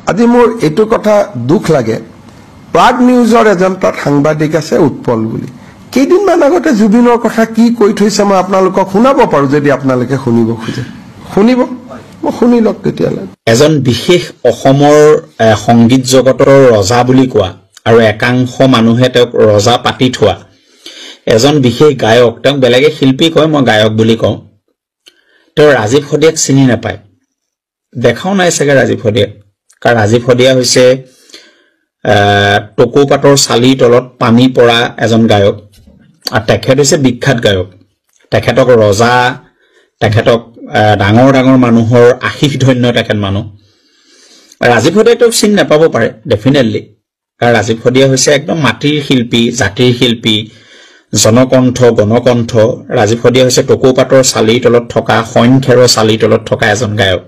আজি মোৰ এইটো কথা দুখ লাগে প্ৰাগ নিউজৰ এজন তাত সাংবাদিক আছে উৎপল বুলি কেইদিনমান আগতে জুবিনৰ কথা কি কৈ থৈছে মই আপোনালোকক শুনাব পাৰো যদি আপোনালোকে শুনিব খোজে শুনিব মই শুনি লওক তেতিয়ালে এজন বিশেষ অসমৰ সংগীত জগতৰ ৰজা বুলি কোৱা আৰু একাংশ মানুহে তেওঁক ৰজা পাতি থোৱা এজন বিশেষ গায়ক তেওঁক বেলেগে শিল্পী কয় মই গায়ক বুলি কওঁ তেওঁ ৰাজীৱ হদিয়াক চিনি নাপায় দেখাও নাই চাগে ৰাজীৱ হদিয়াক কাৰণ ৰাজীৱ হদিয়া হৈছে টকৌ পাতৰ চালি তলত পানী পৰা এজন গায়ক আৰু তেখেত হৈছে বিখ্যাত গায়ক তেখেতক ৰজা তেখেতক ডাঙৰ ডাঙৰ মানুহৰ আশীষ ধন্য তেখেত মানুহ ৰাজীৱ হদিয়াক চিনি নাপাব পাৰে ডেফিনেটলি কাৰণ ৰাজীৱ হদিয়া হৈছে একদম মাটিৰ শিল্পী জাতিৰ শিল্পী জনকণ্ঠ গণকণ্ঠ ৰাজীৱ হদিয়া হৈছে টকৌ পাতৰ চালিৰ তলত থকা সংখ্যাৰৰ চালিৰ তলত থকা এজন গায়ক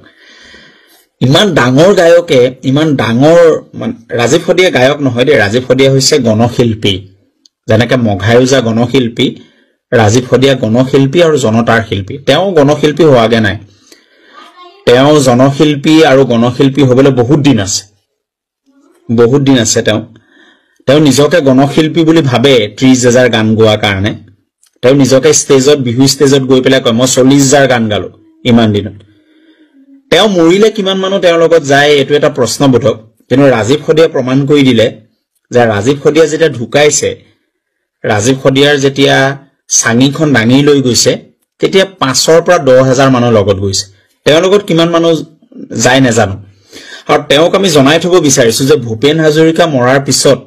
ইমান ডাঙৰ গায়কে ইমান ডাঙৰ ৰাজীৱ হদিয়া গায়ক নহয় দে ৰাজীৱ হদিয়া হৈছে গণশিল্পী যেনেকৈ মঘায়ুজা গণশিল্পী ৰাজীৱ হদিয়া গণশিল্পী আৰু জনতাৰ শিল্পী তেওঁ গণশিল্পী হোৱাগে নাই তেওঁ জনশিল্পী আৰু গণশিল্পী হ'বলৈ বহুত দিন আছে তেওঁ নিজকে গণশিল্পী বুলি ভাবে 30,000 গান গোৱাৰ কাৰণে তেওঁ নিজকে ষ্টেজত বিহু ষ্টেজত গৈ পেলাই কয় মই 40,000 গান গালো ইমান দিনত তেওঁ মৰিলে কিমান মানুহ তেওঁৰ লগত যায় এটো এটা প্ৰশ্নবোধক কিন্তু ৰাজীৱ হদিয়া প্ৰমাণ কৰি দিলে যে ৰাজীৱ হদিয়া যেতিয়া ঢুকাইছে ৰাজীৱ হদিয়াৰ যেতিয়া সাঙিখন দাঙি লৈ গৈছে তেতিয়া 5ৰ পৰা 10,000 মানুহ লগত গৈছে তেওঁৰ লগত কিমান মানুহ যায় নাজানো আৰু তেওঁক আমি জনাই থব বিচাৰিছো যে ভূপেন হাজৰিকা মৰাৰ পিছত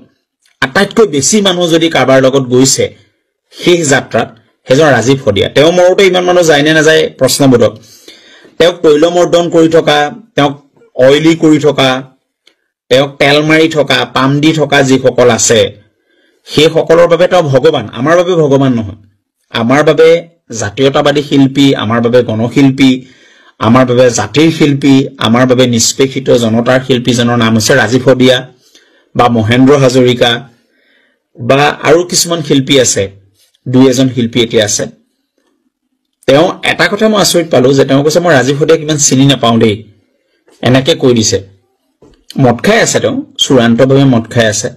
আটাইতকৈ বেছি মানুহ যদি কাবাৰ লগত গৈছে সেই যাত্ৰাত হেজন ৰাজীৱ হদিয়া তেওঁ মৰোতে ইমান মানুহ যায় নে নাযায় প্ৰশ্নবোধক তেওঁক তৈলমৰ্দন কৰি থকা তেওঁক অইলি কৰি থকা তেওঁক তেল মাৰি থকা পাম দি থকা যিসকল আছে সেই সকলৰ বাবে তেওঁ ভগৱান আমাৰ বাবে ভগৱান নহয় আমাৰ বাবে জাতীয়তাবাদী শিল্পী আমাৰ বাবে গণশিল্পী আমাৰ বাবে জাতিৰ শিল্পী আমাৰ বাবে নিষ্পেষিত জনতাৰ শিল্পীজনৰ নাম হৈছে ৰাজীৱ হদিয়া বা মহেন্দ্ৰ হাজৰিকা বা আৰু কিছুমান শিল্পী আছে দুই এজন শিল্পী এতিয়া আছে তেওঁ এটা কথা মই আচৰিত পালো যে তেওঁ কৈছে মই ৰাজীৱ হদিয়াক ইমান চিনি নাপাওঁ দেই এনেকে কৈ দিছে মদ খাই আছে তেওঁ চূড়ান্তভাৱে মদ খাই আছে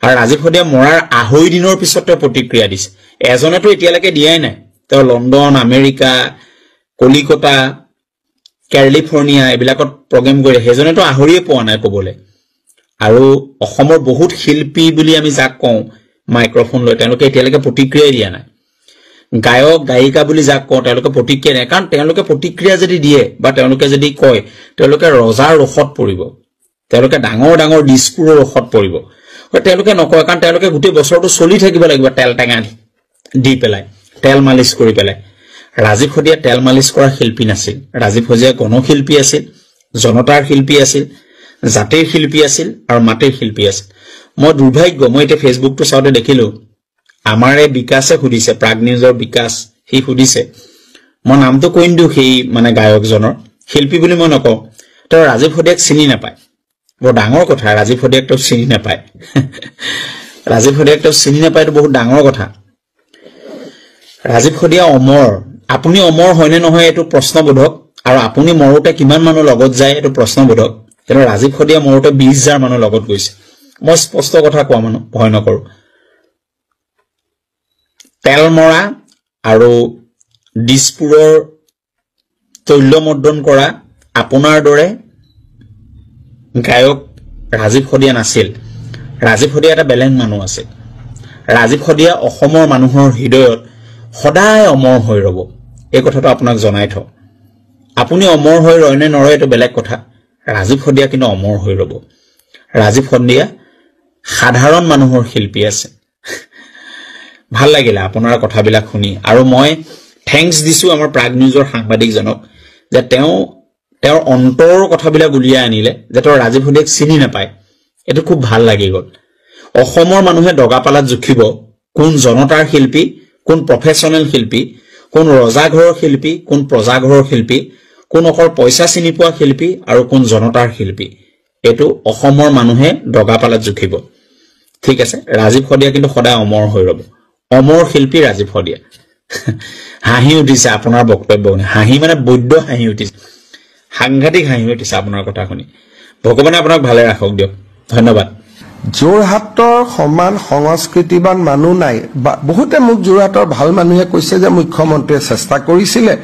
আৰু ৰাজীৱ হদিয়া মৰাৰ 2.5 দিনৰ পিছত তেওঁ প্ৰতিক্ৰিয়া দিছে এজনেতো এতিয়ালৈকে দিয়াই নাই তেওঁ লণ্ডন আমেৰিকা কলিকতা কেলিফৰ্ণিয়া এইবিলাকত প্ৰগ্ৰেম কৰি সেইজনেতো আহৰিয়ে পোৱা নাই ক'বলৈ আৰু অসমৰ বহুত শিল্পী বুলি আমি যাক কওঁ মাইক্ৰফোন লৈ তেওঁলোকে এতিয়ালৈকে প্ৰতিক্ৰিয়া দিয়া নাই গায়ক গায়িকা বুলি যাক কওঁ তেওঁলোকে প্ৰতিক্ৰিয়া নাই কাৰণ তেওঁলোকে প্ৰতিক্ৰিয়া যদি দিয়ে বা তেওঁলোকে যদি কয় তেওঁলোকে ৰজাৰ ৰখত পৰিব তেওঁলোকে ডাঙৰ ডাঙৰ ডিস্কুৰৰ ৰখত পৰিব তেওঁলোকে নকয় কাৰণ তেওঁলোকে গোটেই বছৰটো চলি থাকিব লাগিব তেল টেঙা দি পেলাই তেল মালিচ কৰি পেলাই ৰাজীৱ হদিয়া তেল মালিচ কৰা শিল্পী নাছিল ৰাজীৱ হদিয়া গণশিল্পী আছিল জনতাৰ শিল্পী আছিল জাতিৰ শিল্পী আছিল আৰু মাটিৰ শিল্পী আছিল মই দুৰ্ভাগ্য মই এটা ফেচবুকটো চাওঁতে দেখিলো আমাৰে বিকাশে সুধিছে প্ৰাগ নিউজৰ বিকাশ হি সুধিছে মই নামটো কৈ দিও সেই মানে গায়কজনৰ শিল্পী বুলি মই নকওঁ তেওঁ ৰাজীৱ হদিয়াক চিনি নাপায় বৰ ডাঙৰ কথা ৰাজীৱ হদিয়াক তেওঁ চিনি নাপায় ৰাজীৱ হদিয়াক তেওঁ চিনি নাপায়টো বহুত ডাঙৰ কথা ৰাজীৱ হদিয়া অমৰ আপুনি অমৰ হয়নে নহয় এটো প্ৰশ্নবোধক আৰু আপুনি মৰোতে কিমান মানুহ লগত যায় এটো প্ৰশ্নবোধক কিন্তু ৰাজীৱ হদিয়া মৰোতে 20,000 মানুহ লগত গৈছে মই স্পষ্ট কথা কোৱা মানুহ ভয় নকৰো তেলমৰা আৰু ডিস্পুৰৰ তৈলমৰ্দন কৰা আপোনাৰ দৰে গায়ক ৰাজীৱ হদিয়া নাছিল ৰাজীৱ হদিয়া এটা বেলেগ মানুহ আছিল ৰাজীৱ হদিয়া অসমৰ মানুহৰ হৃদয়ত সদায় অমৰ হৈ ৰব এই কথাটো আপোনাক জনাই থওঁ আপুনি অমৰ হৈ ৰয় নে নৰয় এটো বেলেগ কথা ৰাজীৱ হদিয়া কিন্তু অমৰ হৈ ৰব ৰাজীৱ হদিয়া সাধাৰণ মানুহৰ শিল্পী আছে ভাল লাগিলে আপোনাৰ কথাবিলাক শুনি আৰু মই থ্যাঙ্কস দিছো আমাৰ প্ৰাগ নিউজৰ সাংবাদিকজনক যে তেওঁৰ অন্তৰৰ কথাবিলাক উলিয়াই আনিলে যে তেওঁ ৰাজীৱ হদিয়াক চিনি নাপায় এটো খুব ভাল লাগি গল অসমৰ মানুহে দগাপালাত জুখিব কোন জনতাৰ শিল্পী কোন প্ৰফেশনেল শিল্পী কোন ৰজা ঘৰৰ শিল্পী কোন প্ৰজা ঘৰৰ শিল্পী কোন অকল পইচা চিনি পোৱা শিল্পী আৰু কোন জনতাৰ শিল্পী এটো অসমৰ মানুহে দগাপালাত জুখিব ঠিক আছে ৰাজীৱ হদিয়া কিন্তু সদায় অমৰ হৈ ৰব অমৰ শিল্পী ৰাজীৱ হদিয়া হাঁহি উঠিছে আপোনাৰ বক্তব্য শুনি হাঁহি মানে বৈদ্য হাঁহি উঠিছে সাংঘাতিক হাঁহি উঠিছে আপোনাৰ কথা শুনি ভগৱানে আপোনাক ভালে ৰাখক দিয়ক ধন্যবাদ যোৰহাটৰ সমান সংস্কৃতিবান মানুহ নাই বহুতে মোক যোৰহাটৰ ভাল মানুহে কৈছে যে মুখ্যমন্ত্ৰীয়ে চেষ্টা কৰিছিলে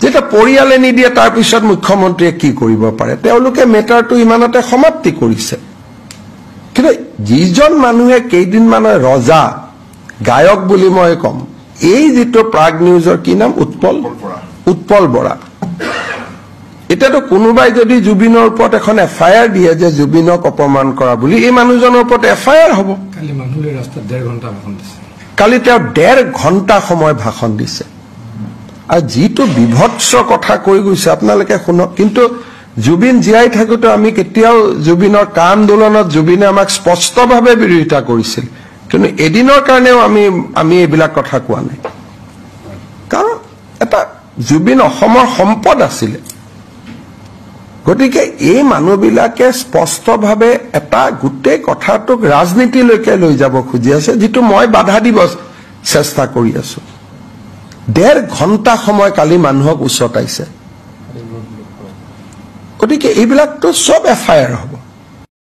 যেটা পৰিয়ালে নিদিয়ে তাৰ পিছত মুখ্যমন্ত্ৰীয়ে কি কৰিব পাৰে তেওঁলোকে মেটাৰটো ইমানতে সমাপ্তি কৰিছে কিন্তু যিজন মানুহে কেইদিনমানৰ ৰজা গায়ক বুলি মই কম এই যেটো প্ৰাগ নিউজৰ কি নাম উৎপল বৰা এটাতো কোনোবাই যদি জুবিনৰ ওপৰত এখন এফআইআৰ দিয়ে যে জুবিনক অপমান কৰা বুলি এই মানুহজনৰ ওপৰত এফআইআৰ হ'ব কালি মানুহলে ৰাস্তাত 1.5 ঘণ্টা ভাষণ দিছে কালি তেওঁ 1.5 ঘণ্টা সময় ভাষণ দিছে আৰু যিটো বিভৎস কথা কৈ গৈছে আপোনালোকে শুনক কিন্তু জুবিন জীয়াই থাকোতে আমি কেতিয়াও জুবিনৰ কা আন্দোলনত জুবিনে আমাক স্পষ্টভাৱে বিৰোধিতা কৰিছিল কিন্তু এদিনৰ কাৰণেও আমি এইবিলাক কথা কোৱা নাই কাৰণ এটা জুবিন অসমৰ সম্পদ আছিল গতিকে এই মানুহবিলাকে স্পষ্টভাৱে এটা গোটেই কথাটোক ৰাজনীতিলৈকে লৈ যাব খুজি আছে যেটো মই বাধা দিব চেষ্টা কৰি আছো 1.5 ঘণ্টা সময় কালি মানুহক উচতাইছে গতিকে এইবিলাকতো সব এফআইআৰ হ'ব